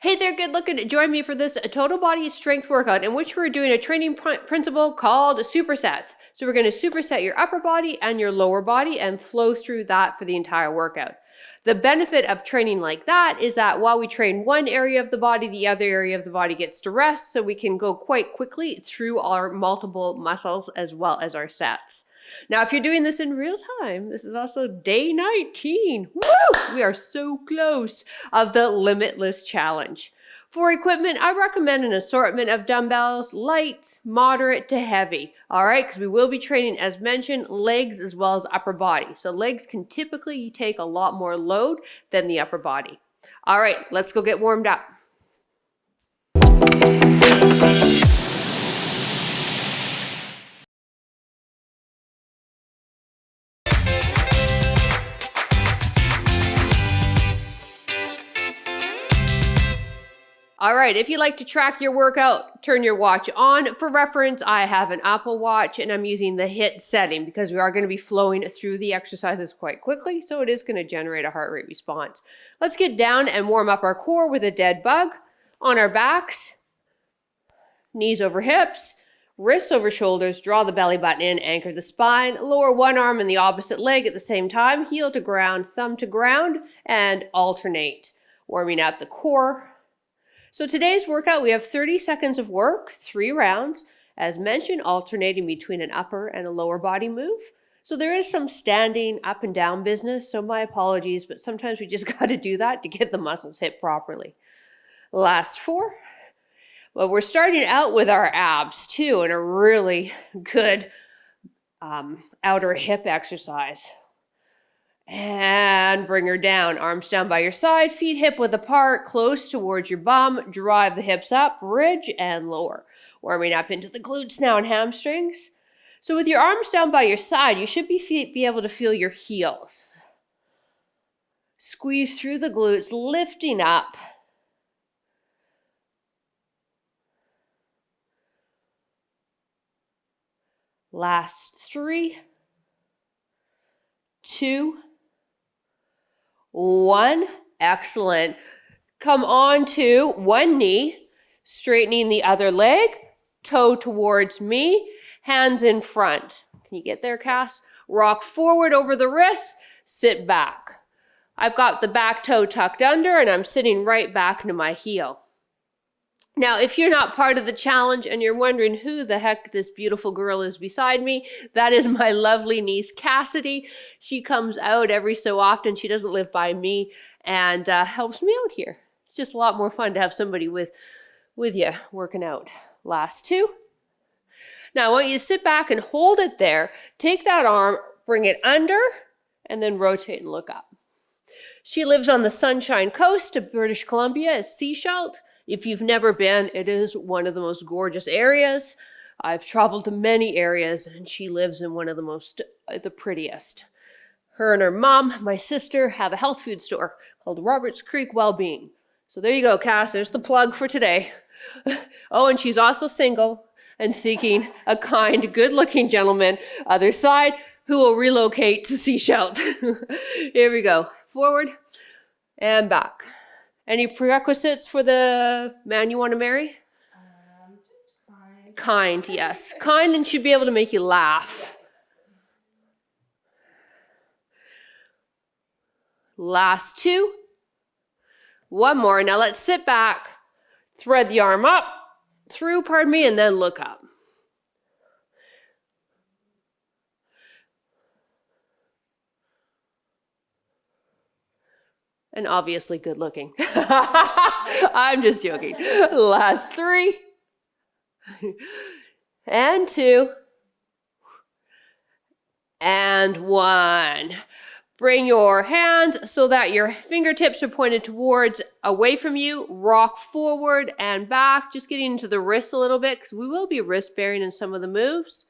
Hey there, good looking. Join me for this total body strength workout in which we're doing a training principle called supersets. So we're going to superset your upper body and your lower body and flow through that for the entire workout. The benefit of training like that is that while we train one area of the body, the other area of the body gets to rest, so we can go quite quickly through our multiple muscles as well as our sets. Now, if you're doing this in real time, this is also day 19. Woo! We are so close of the Limitless challenge. For equipment, I recommend an assortment of dumbbells, light, moderate to heavy. All right, because we will be training, as mentioned, legs as well as upper body. So legs can typically take a lot more load than the upper body. All right, let's go get warmed up. All right, if you like to track your workout, turn your watch on. For reference, I have an Apple Watch and I'm using the HIIT setting because we are going to be flowing through the exercises quite quickly, so it is going to generate a heart rate response. Let's get down and warm up our core with a dead bug on our backs, knees over hips, wrists over shoulders, draw the belly button in, anchor the spine, lower one arm and the opposite leg at the same time, heel to ground, thumb to ground, and alternate, warming up the core. So today's workout, we have 30 seconds of work, 3 rounds, as mentioned, alternating between an upper and a lower body move. So there is some standing up and down business, so my apologies, but sometimes we just got to do that to get the muscles hit properly. Last 4. Well, we're starting out with our abs too, and a really good outer hip exercise. And bring her down, arms down by your side, feet hip width apart, close towards your bum, drive the hips up, bridge and lower. Warming up into the glutes now and hamstrings. So with your arms down by your side, you should be able to feel your heels. Squeeze through the glutes, lifting up. Last 3, 2, 1. Excellent. Come on to one knee, straightening the other leg, toe towards me, hands in front. Can you get there, Cass? Rock forward over the wrist, sit back. I've got the back toe tucked under and I'm sitting right back into my heel. Now, if you're not part of the challenge and you're wondering who the heck this beautiful girl is beside me, that is my lovely niece, Cassidy. She comes out every so often. She doesn't live by me and helps me out here. It's just a lot more fun to have somebody with you working out. Last 2. Now, I want you to sit back and hold it there. Take that arm, bring it under, and then rotate and look up. She lives on the Sunshine Coast of British Columbia, is Seashell. If you've never been, it is one of the most gorgeous areas. I've traveled to many areas and she lives in one of the prettiest. Her and her mom, my sister, have a health food store called Roberts Creek Wellbeing. So there you go, Cass, there's the plug for today. Oh, and she's also single and seeking a kind, good-looking gentleman, other side, who will relocate to Seashell. Here we go. Forward and back. Any prerequisites for the man you want to marry? Just kind. Kind, yes. Kind and should be able to make you laugh. Last 2. One more. Now let's sit back, thread the arm up, through, and then look up. And obviously good looking. I'm just joking. Last 3. And 2. And 1. Bring your hands so that your fingertips are pointed towards, away from you. Rock forward and back, just getting into the wrists a little bit because we will be wrist bearing in some of the moves.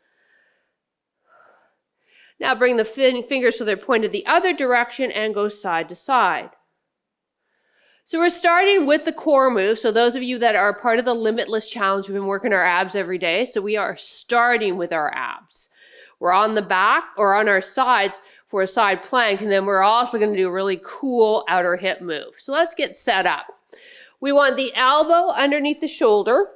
Now bring the fingers so they're pointed the other direction and go side to side. So we're starting with the core move. So those of you that are part of the Limitless challenge, we've been working our abs every day. So we are starting with our abs. We're on the back or on our sides for a side plank. And then we're also going to do a really cool outer hip move. So let's get set up. We want the elbow underneath the shoulder.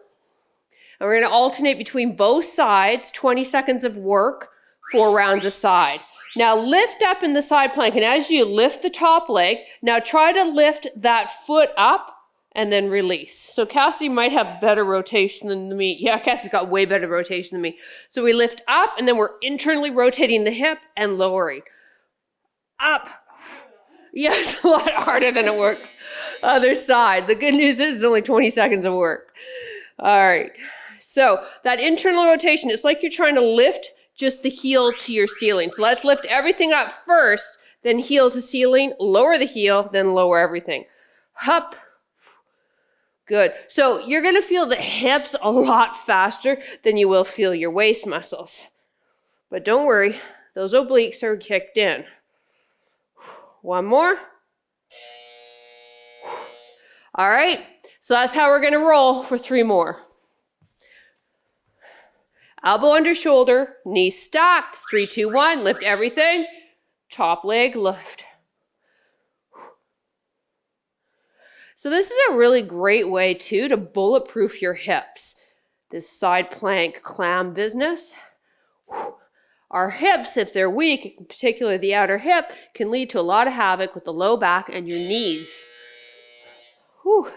And we're going to alternate between both sides, 20 seconds of work, 4 rounds a side. Now lift up in the side plank, and as you lift the top leg, now try to lift that foot up and then release. So Cassie might have better rotation than me. Yeah, Cassie's got way better rotation than me. So we lift up, and then we're internally rotating the hip and lowering. Up. Yes, it's a lot harder than it works. Other side. The good news is it's only 20 seconds of work. All right. So that internal rotation, it's like you're trying to lift just the heel to your ceiling. So let's lift everything up first, then heel to ceiling, lower the heel, then lower everything. Up. Good. So you're going to feel the hips a lot faster than you will feel your waist muscles. But don't worry, those obliques are kicked in. One more. All right. So that's how we're going to roll for 3 more. Elbow under shoulder, knees stacked. 3, 2, 1. Lift everything. Top leg lift. So this is a really great way too to bulletproof your hips. This side plank clam business. Our hips, if they're weak, particularly the outer hip, can lead to a lot of havoc with the low back and your knees. Whew.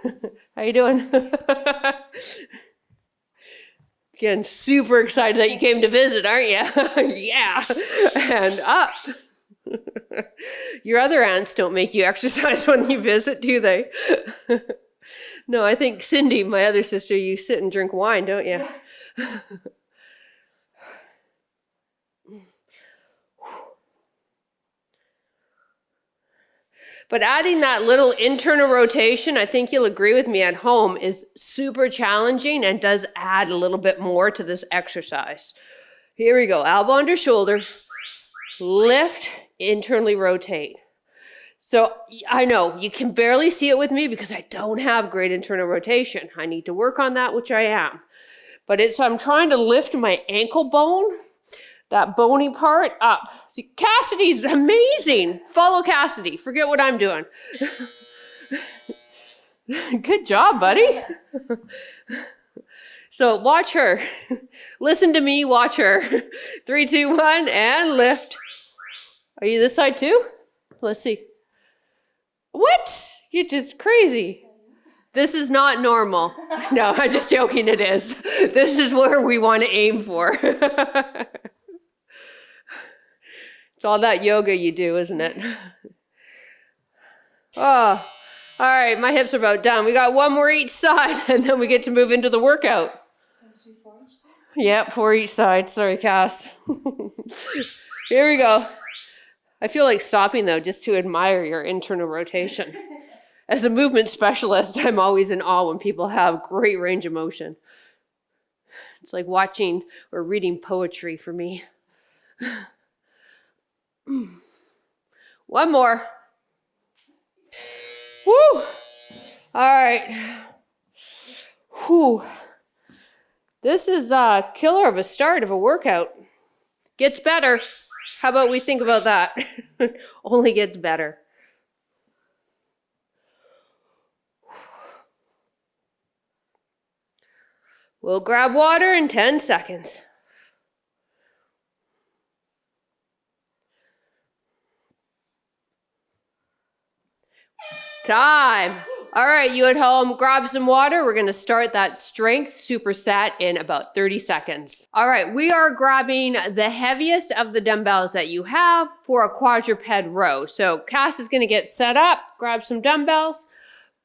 How you doing? Again, super excited that you came to visit, aren't you? Yeah. And up. Your other aunts don't make you exercise when you visit, do they? No, I think Cindy, my other sister, you sit and drink wine, don't you? But adding that little internal rotation, I think you'll agree with me at home, is super challenging and does add a little bit more to this exercise. Here we go. Elbow under shoulder. Lift, internally rotate. So I know you can barely see it with me because I don't have great internal rotation. I need to work on that, which I am. But I'm trying to lift my ankle bone, that bony part, up. See, Cassidy's amazing. Follow Cassidy. Forget what I'm doing. Good job, buddy. So watch her. Listen to me, watch her. 3, 2, 1, and lift. Are you this side too? Let's see. What? You're just crazy. This is not normal. No, I'm just joking, it is. This is where we want to aim for. It's all that yoga you do, isn't it? Oh, all right, my hips are about done. We got 1 more each side, and then we get to move into the workout. Yep, 4 each side. Sorry, Cass. Here we go. I feel like stopping, though, just to admire your internal rotation. As a movement specialist, I'm always in awe when people have great range of motion. It's like watching or reading poetry for me. 1 more. Woo! All right. Whew. This is a killer of a start of a workout. Gets better. How about we think about that? Only gets better. We'll grab water in 10 seconds. Time. All right, you at home, grab some water. We're going to start that strength superset in about 30 seconds. All right, we are grabbing the heaviest of the dumbbells that you have for a quadruped row. So Cass is going to get set up, grab some dumbbells.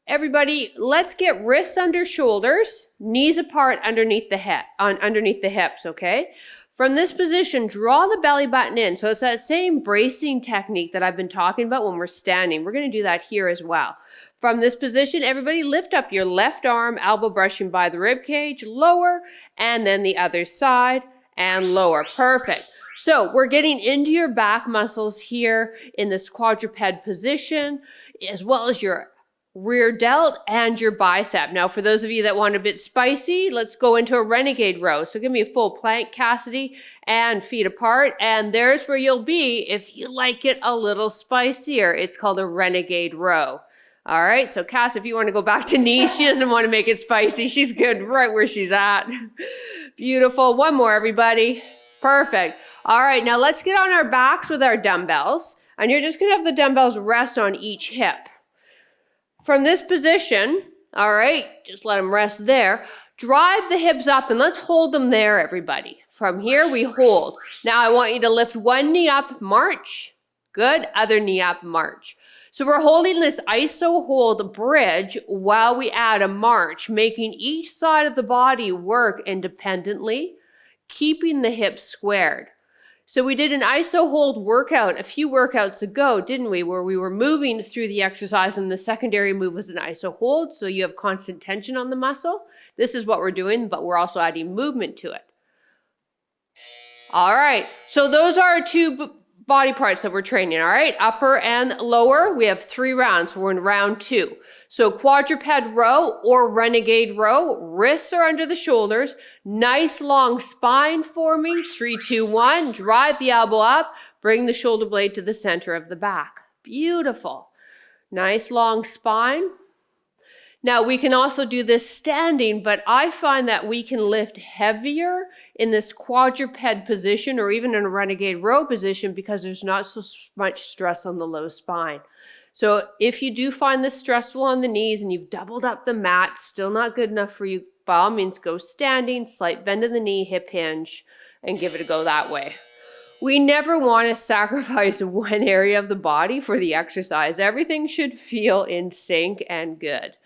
Everybody, let's get wrists under shoulders, knees apart underneath the hips, okay? From this position, draw the belly button in. So it's that same bracing technique that I've been talking about when we're standing. We're going to do that here as well. From this position, everybody lift up your left arm, elbow brushing by the rib cage, lower, and then the other side, and lower. Perfect. So we're getting into your back muscles here in this quadruped position, as well as your rear delt and your bicep. Now, for those of you that want a bit spicy, let's go into a renegade row. So give me a full plank, Cassidy, and feet apart. And there's where you'll be if you like it a little spicier. It's called a renegade row. All right, so Cass, if you want to go back to knees, she doesn't want to make it spicy. She's good right where she's at. Beautiful. One more, everybody. Perfect. All right, now let's get on our backs with our dumbbells. And you're just going to have the dumbbells rest on each hip. From this position, all right, just let them rest there. Drive the hips up and let's hold them there, everybody. From here, we hold. Now I want you to lift one knee up, march. Good. Other knee up, march. So we're holding this iso hold bridge while we add a march, making each side of the body work independently, keeping the hips squared. So we did an iso hold workout a few workouts ago, didn't we? Where we were moving through the exercise and the secondary move was an iso hold. So you have constant tension on the muscle. This is what we're doing, but we're also adding movement to it. All right. So those are our two body parts that we're training, all right? Upper and lower. We have 3 rounds. We're in round 2. So quadruped row or renegade row. Wrists are under the shoulders. Nice long spine for me. 3, 2, 1. Drive the elbow up. Bring the shoulder blade to the center of the back. Beautiful. Nice long spine. Now we can also do this standing, but I find that we can lift heavier in this quadruped position or even in a renegade row position because there's not so much stress on the low spine. So if you do find this stressful on the knees and you've doubled up the mat, still not good enough for you, by all means go standing, slight bend in the knee, hip hinge, and give it a go that way. We never want to sacrifice one area of the body for the exercise. Everything should feel in sync and good.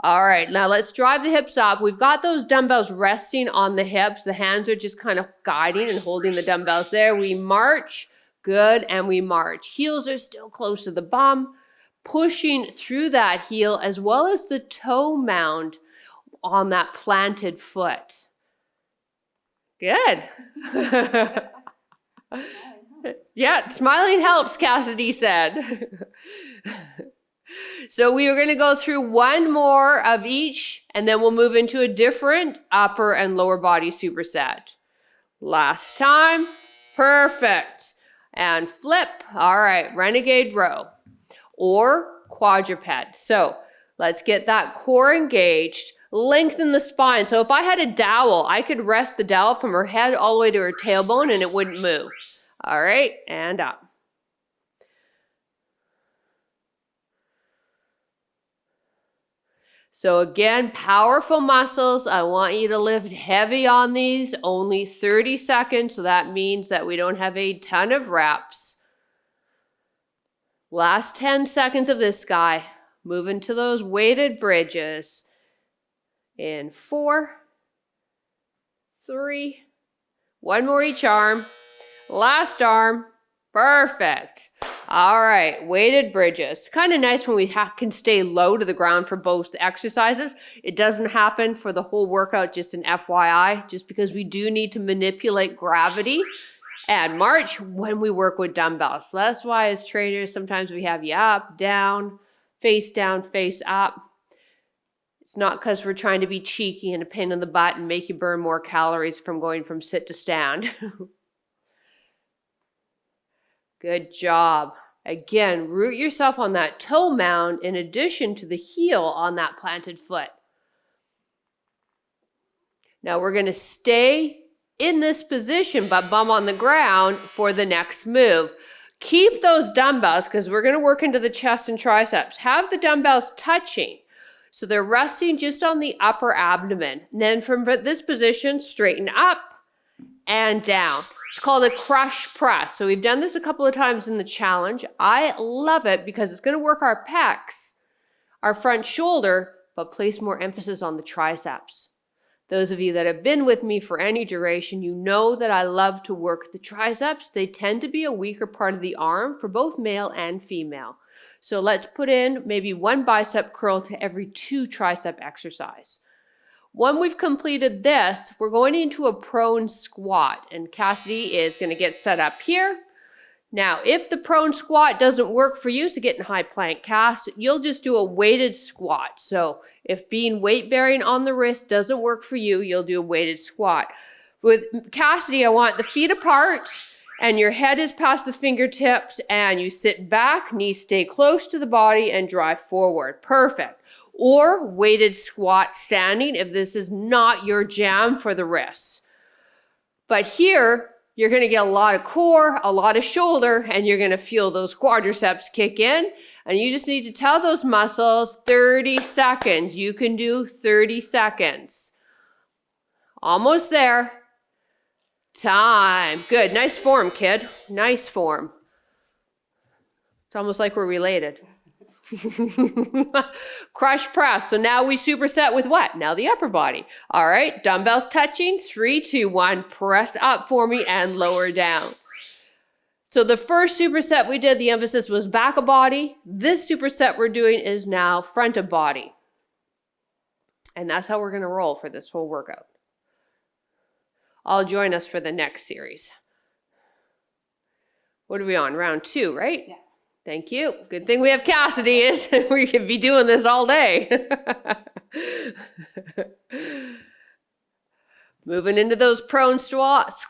All right, now let's drive the hips up. We've got those dumbbells resting on the hips. The hands are just kind of guiding and holding the dumbbells there. We march, good, and we march. Heels are still close to the bum, pushing through that heel as well as the toe mound on that planted foot. Good. Yeah, smiling helps, Cassidy said. So we are going to go through one more of each, and then we'll move into a different upper and lower body superset. Last time. Perfect. And flip. All right, renegade row or quadruped. So let's get that core engaged. Lengthen the spine. So if I had a dowel, I could rest the dowel from her head all the way to her tailbone and it wouldn't move. All right, and up. So again, powerful muscles. I want you to lift heavy on these, only 30 seconds. So that means that we don't have a ton of reps. Last 10 seconds of this guy. Move into those weighted bridges. In 4, 3, one more each arm. Last arm. Perfect. All right, weighted bridges. Kind of nice when we can stay low to the ground for both exercises. It doesn't happen for the whole workout, just an FYI, just because we do need to manipulate gravity and march when we work with dumbbells. So that's why as trainers, sometimes we have you up, down, face up. It's not because we're trying to be cheeky and a pain in the butt and make you burn more calories from going from sit to stand. Good job. Again, root yourself on that toe mound in addition to the heel on that planted foot. Now we're going to stay in this position but bum on the ground for the next move. Keep those dumbbells because we're going to work into the chest and triceps. Have the dumbbells touching. So they're resting just on the upper abdomen. And then from this position, straighten up and down. It's called a crush press. So we've done this a couple of times in the challenge. I love it because it's going to work our pecs, our front shoulder, but place more emphasis on the triceps. Those of you that have been with me for any duration, you know that I love to work the triceps. They tend to be a weaker part of the arm for both male and female. So let's put in maybe 1 bicep curl to every 2 tricep exercise. When we've completed this, we're going into a prone squat, and Cassidy is going to get set up here. Now, if the prone squat doesn't work for you, so get in high plank cast, you'll just do a weighted squat. So if being weight bearing on the wrist doesn't work for you, you'll do a weighted squat. With Cassidy, I want the feet apart and your head is past the fingertips, and you sit back, knees stay close to the body, and drive forward. Perfect. Or weighted squat standing if this is not your jam for the wrists. But here, you're going to get a lot of core, a lot of shoulder, and you're going to feel those quadriceps kick in. And you just need to tell those muscles 30 seconds. You can do 30 seconds. Almost there. Time. Good. Nice form, kid. Nice form. It's almost like we're related. Crush press. So now we superset with what? Now the upper body. All right. Dumbbells touching. 3, 2, 1. Press up for me and lower down. So the first superset we did, the emphasis was back of body. This superset we're doing is now front of body. And that's how we're going to roll for this whole workout. I'll join us for the next series. What are we on? Round 2, right? Yeah. Thank you. Good thing we have Cassidy, is we could be doing this all day. Moving into those prone squats.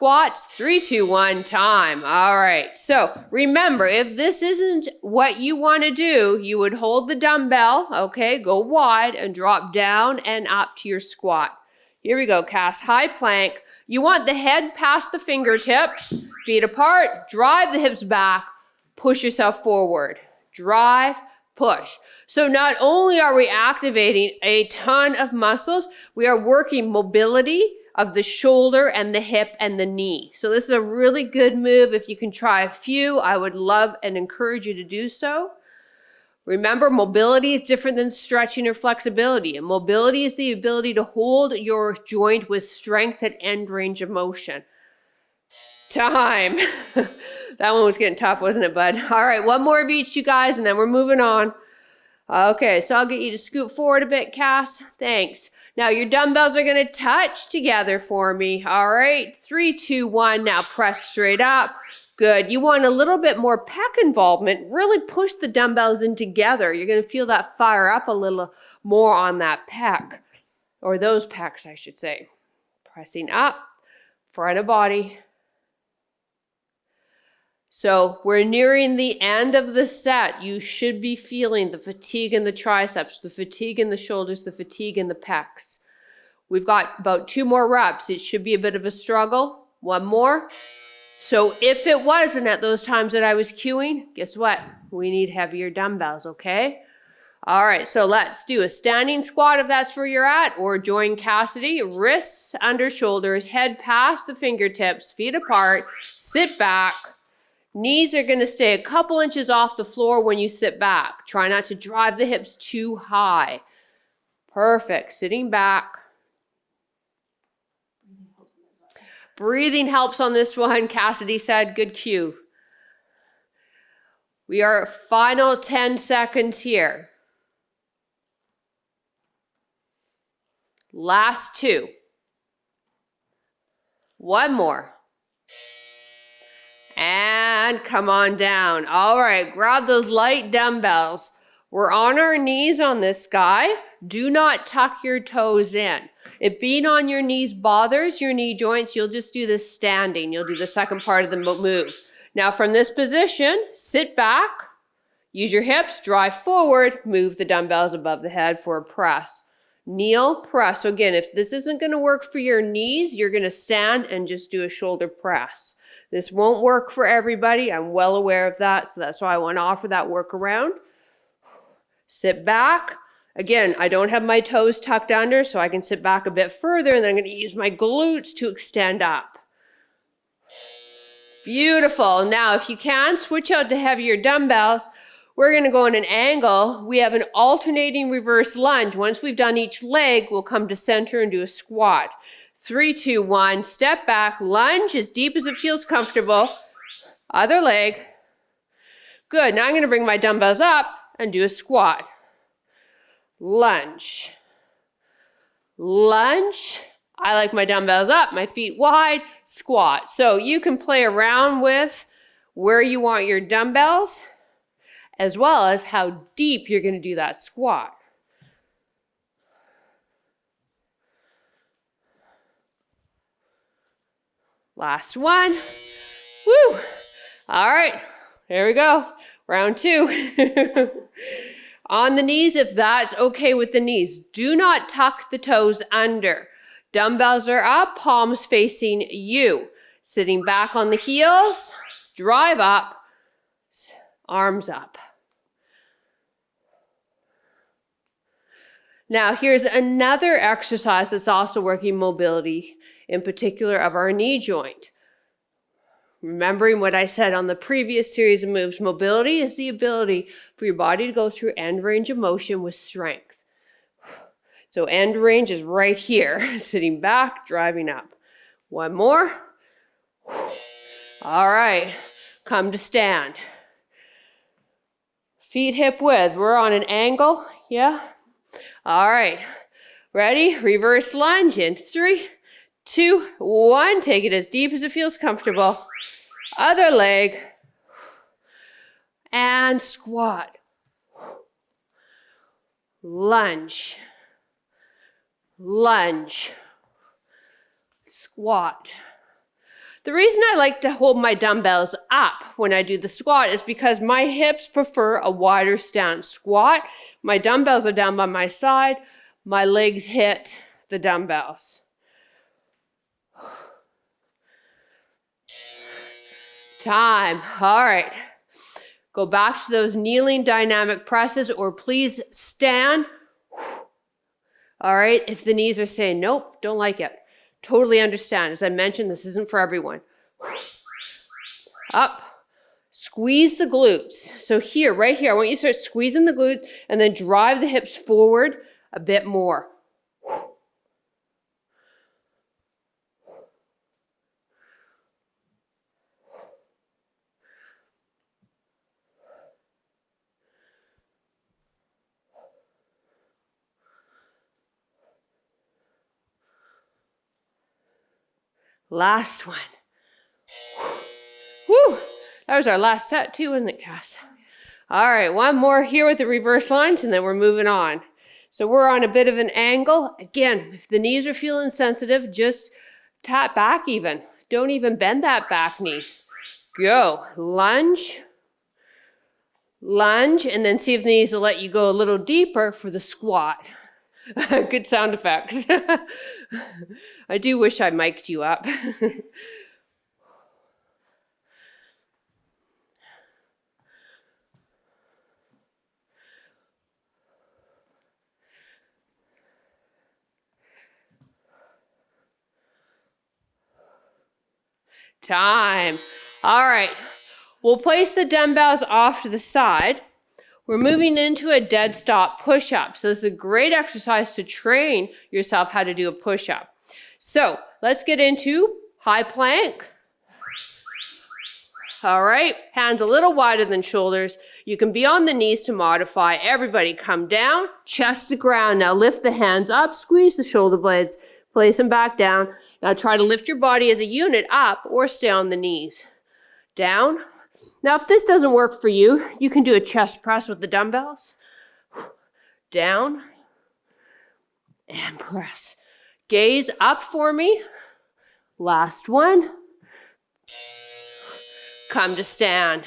3, 2, 1, time. All right. So remember, if this isn't what you want to do, you would hold the dumbbell, okay, go wide and drop down and up to your squat. Here we go, Cass. High plank. You want the head past the fingertips, feet apart, drive the hips back, push yourself forward. Drive, push. So not only are we activating a ton of muscles, we are working mobility of the shoulder and the hip and the knee. So this is a really good move. If you can try a few, I would love and encourage you to do so. Remember, mobility is different than stretching or flexibility. And mobility is the ability to hold your joint with strength at end range of motion. Time. That one was getting tough, wasn't it, bud? All right, one more of each, you guys, and then we're moving on. Okay, so I'll get you to scoot forward a bit, Cass. Thanks. Now your dumbbells are going to touch together for me. All right, 3, 2, 1. Now press straight up. Good. You want a little bit more pec involvement. Really push the dumbbells in together. You're going to feel that fire up a little more on that pec, or those pecs, I should say. Pressing up, front of body. So we're nearing the end of the set. You should be feeling the fatigue in the triceps, the fatigue in the shoulders, the fatigue in the pecs. We've got about 2 more reps. It should be a bit of a struggle. 1 more. So if it wasn't at those times that I was cueing, guess what? We need heavier dumbbells, okay? All right, so let's do a standing squat if that's where you're at, or join Cassidy. Wrists under shoulders, head past the fingertips, feet apart, sit back. Knees are going to stay a couple inches off the floor when you sit back. Try not to drive the hips too high. Perfect. Sitting back. Breathing helps on this one. Cassidy said, good cue. We are final 10 seconds here. Last 2. 1 more. And come on down. All right, grab those light dumbbells. We're on our knees on this guy. Do not tuck your toes in. If being on your knees bothers your knee joints, you'll just do this standing. You'll do the second part of the move. Now from this position, sit back, use your hips, drive forward, move the dumbbells above the head for a press. Kneel, press. So again, if this isn't going to work for your knees, you're going to stand and just do a shoulder press. This won't work for everybody. I'm well aware of that. So that's why I want to offer that workaround. Sit back. Again, I don't have my toes tucked under, so I can sit back a bit further, and then I'm going to use my glutes to extend up. Beautiful. Now, if you can, switch out to heavier dumbbells. We're going to go in an angle. We have an alternating reverse lunge. Once we've done each leg, we'll come to center and do a squat. 3, 2, 1, step back, lunge as deep as it feels comfortable. Other leg. Good. Now I'm going to bring my dumbbells up and do a squat. Lunge. Lunge. I like my dumbbells up, my feet wide, squat. So you can play around with where you want your dumbbells, as well as how deep you're going to do that squat. Last one. Woo! All right, there we go. Round 2. On the knees, if that's okay with the knees. Do not tuck the toes under. Dumbbells are up, palms facing you. Sitting back on the heels, drive up, arms up. Now, here's another exercise that's also working mobility, in particular of our knee joint. Remembering what I said on the previous series of moves, mobility is the ability for your body to go through end range of motion with strength. So end range is right here, sitting back, driving up. One more. All right, come to stand. Feet hip width, we're on an angle, yeah? All right, ready? Reverse lunge in 3, 2, 1. Take it as deep as it feels comfortable. Other leg. And squat. Lunge. Lunge. Squat. The reason I like to hold my dumbbells up when I do the squat is because my hips prefer a wider stance. Squat, my dumbbells are down by my side, my legs hit the dumbbells. Time. All right. Go back to those kneeling dynamic presses, or please stand. All right. If the knees are saying, nope, don't like it. Totally understand. As I mentioned, this isn't for everyone. Up. Squeeze the glutes. So here, right here, I want you to start squeezing the glutes and then drive the hips forward a bit more. Last one. Whew. That was our last set too, wasn't it, Cass? All right, one more here with the reverse lunge, and then we're moving on. So we're on a bit of an angle. Again, if the knees are feeling sensitive, just tap back even. Don't even bend that back knee. Go. Lunge. Lunge, and then see if the knees will let you go a little deeper for the squat. Good sound effects. I do wish I mic'd you up. Time. All right. We'll place the dumbbells off to the side. We're moving into a dead stop push-up. So this is a great exercise to train yourself how to do a push-up. So let's get into high plank. All right, hands a little wider than shoulders. You can be on the knees to modify. Everybody come down, chest to ground. Now lift the hands up, squeeze the shoulder blades, place them back down. Now try to lift your body as a unit up or stay on the knees. Down. Now if this doesn't work for you, you can do a chest press with the dumbbells. Down and press. Gaze up for me. Last one. Come to stand.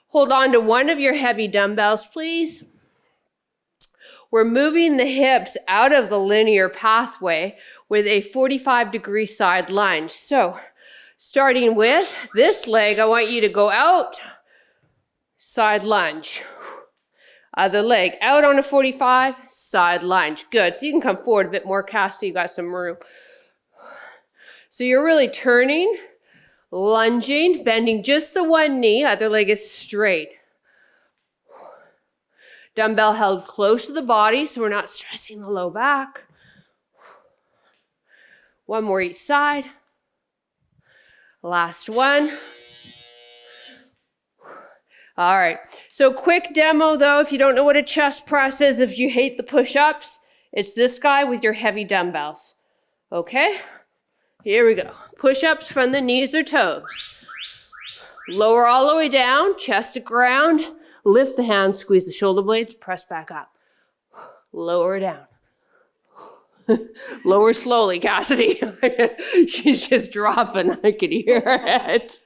Hold on to one of your heavy dumbbells, please. We're moving the hips out of the linear pathway with a 45-degree side lunge. So, starting with this leg, I want you to go out, side lunge. Other leg, out on a 45, side lunge. Good. So you can come forward a bit more, Cass, so you got some room. So you're really turning, lunging, bending just the one knee, other leg is straight. Dumbbell held close to the body, so we're not stressing the low back. One more each side. Last one. All right, so quick demo though, if you don't know what a chest press is, if you hate the push-ups, it's this guy with your heavy dumbbells. Okay, here we go. Push-ups from the knees or toes. Lower all the way down, chest to ground. Lift the hands, squeeze the shoulder blades, press back up. Lower down. Lower slowly, Cassidy. She's just dropping. I could hear it.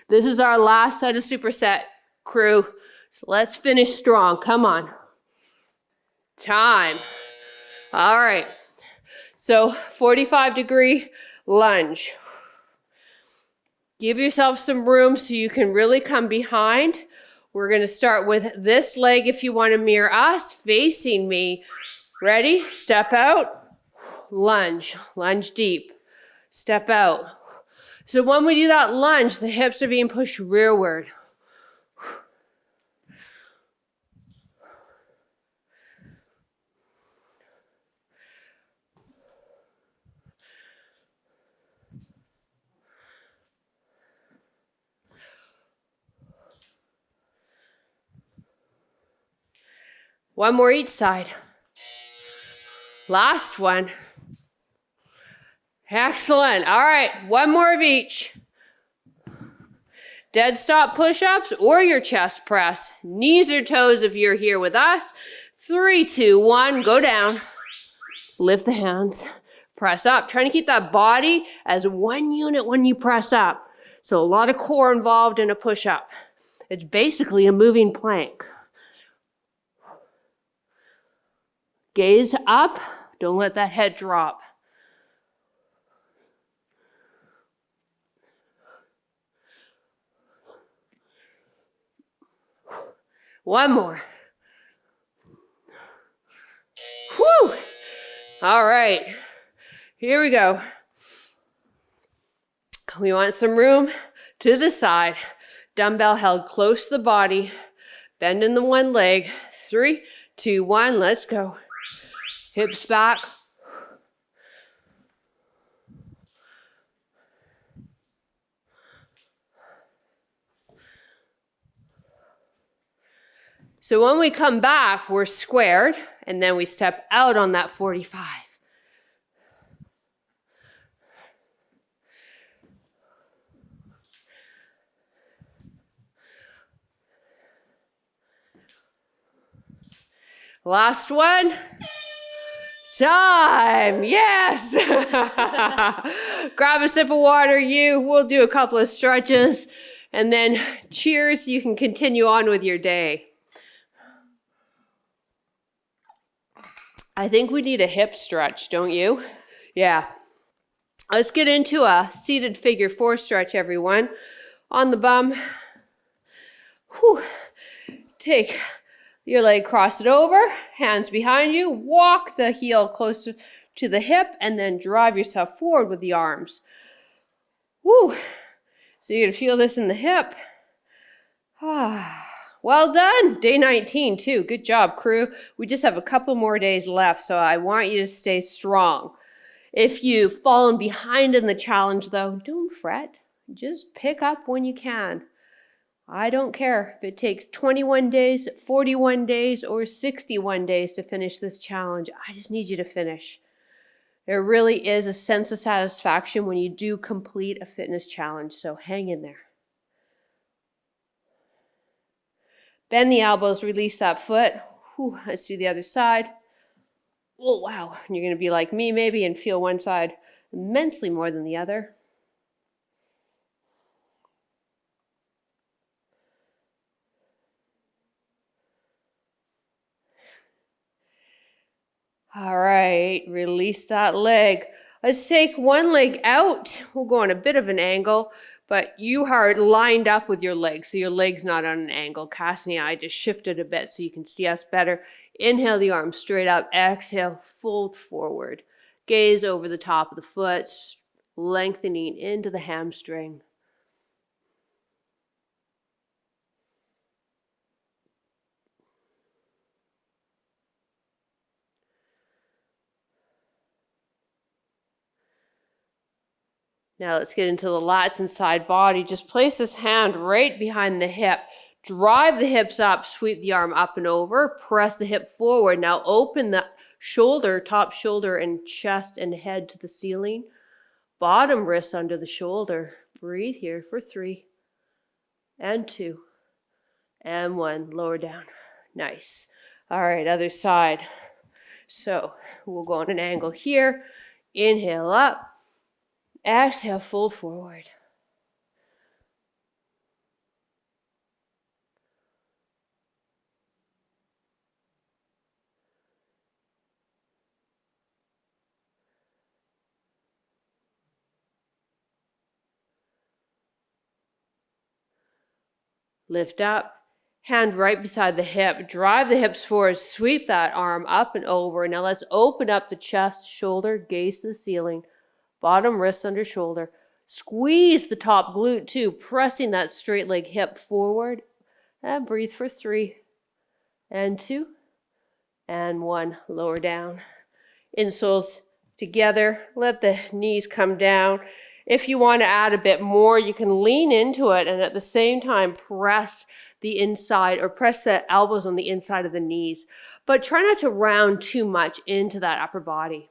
This is our last set of superset, crew. So let's finish strong. Come on. Time. All right. So 45-degree lunge. Give yourself some room so you can really come behind. We're going to start with this leg if you want to mirror us, facing me. Ready? Step out. Lunge. Lunge deep. Step out. So when we do that lunge, the hips are being pushed rearward. One more each side. Last one. Excellent. All right, one more of each. Dead stop push-ups or your chest press. Knees or toes if you're here with us. 3, 2, 1, go down. Lift the hands. Press up. Trying to keep that body as one unit when you press up. So a lot of core involved in a push-up. It's basically a moving plank. Gaze up. Don't let that head drop. One more. Whew. All right. Here we go. We want some room to the side. Dumbbell held close to the body. Bend in the one leg. 3, 2, 1. Let's go. Hips back. So when we come back, we're squared, and then we step out on that 45. Last one. Time. Yes. Grab a sip of water, you. We'll do a couple of stretches, and then cheers. You can continue on with your day. I think we need a hip stretch, don't you? Yeah. Let's get into a seated figure 4 stretch, everyone. On the bum. Whew. Take your leg, cross it over, hands behind you, walk the heel closer to the hip, and then drive yourself forward with the arms. Woo! So you're going to feel this in the hip. Well done. Day 19 too. Good job, crew. We just have a couple more days left, so I want you to stay strong. If you've fallen behind in the challenge, though, don't fret. Just pick up when you can. I don't care if it takes 21 days, 41 days, or 61 days to finish this challenge. I just need you to finish. There really is a sense of satisfaction when you do complete a fitness challenge, so hang in there. Bend the elbows, release that foot. Whew, let's do the other side. Oh, wow. And you're going to be like me maybe and feel one side immensely more than the other. All right, release that leg. Let's take one leg out. We'll go on a bit of an angle, but you are lined up with your legs, so your leg's not on an angle. Cassidy and I just shifted a bit so you can see us better. Inhale the arms straight up. Exhale, fold forward. Gaze over the top of the foot, lengthening into the hamstring. Now let's get into the lats and side body. Just place this hand right behind the hip. Drive the hips up, sweep the arm up and over, press the hip forward. Now open the shoulder, top shoulder and chest and head to the ceiling. Bottom wrists under the shoulder. Breathe here for 3 and 2 and 1. Lower down. Nice. All right, other side. So we'll go on an angle here. Inhale up. Exhale, fold forward. Lift up. Hand right beside the hip. Drive the hips forward. Sweep that arm up and over. Now let's open up the chest, shoulder, gaze to the ceiling. Bottom wrist under shoulder. Squeeze the top glute too, pressing that straight leg hip forward. And breathe for 3 and 2 and 1. Lower down. Insoles together. Let the knees come down. If you want to add a bit more, you can lean into it and at the same time press the inside or press the elbows on the inside of the knees. But try not to round too much into that upper body.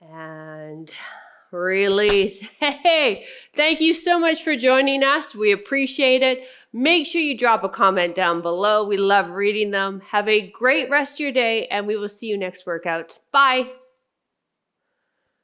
And release. Hey, thank you so much for joining us. We appreciate it. Make sure you drop a comment down below. We love reading them. Have a great rest of your day, and we will see you next workout. Bye.